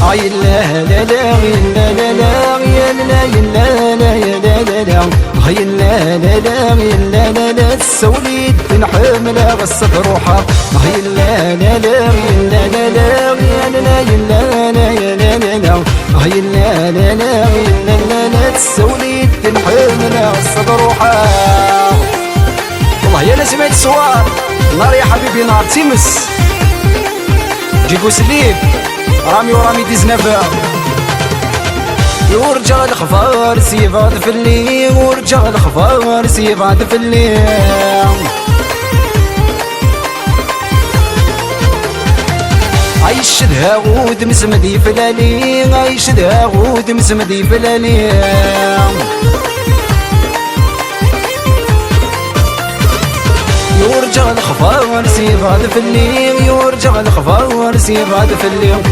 هاي لا لا لا لا لا لا يا لا لا لا يا لا لا لا هاي لا لا لا لا لا لا السوليد نحملها غصب روحها هاي لا لا لا لا لا لا يا لا لا لا يا لا لا لا هاي لا لا لا لا لا لا السوليد نحملها غصب روحها. والله يا لا سمعت الصوار نار يا حبيبي نار تيمس جيبو سليب رامي ورامي ديزنافا ورجع الخفار سيفاد في الليل ورجع الخفار سيفاد في الليل عيش دهاغود مسمدي في الليل عيش دهاغود مسمدي في الليل يرجع الخفار سيفاد في الليل يرجع الخفار سيفاد في الليل.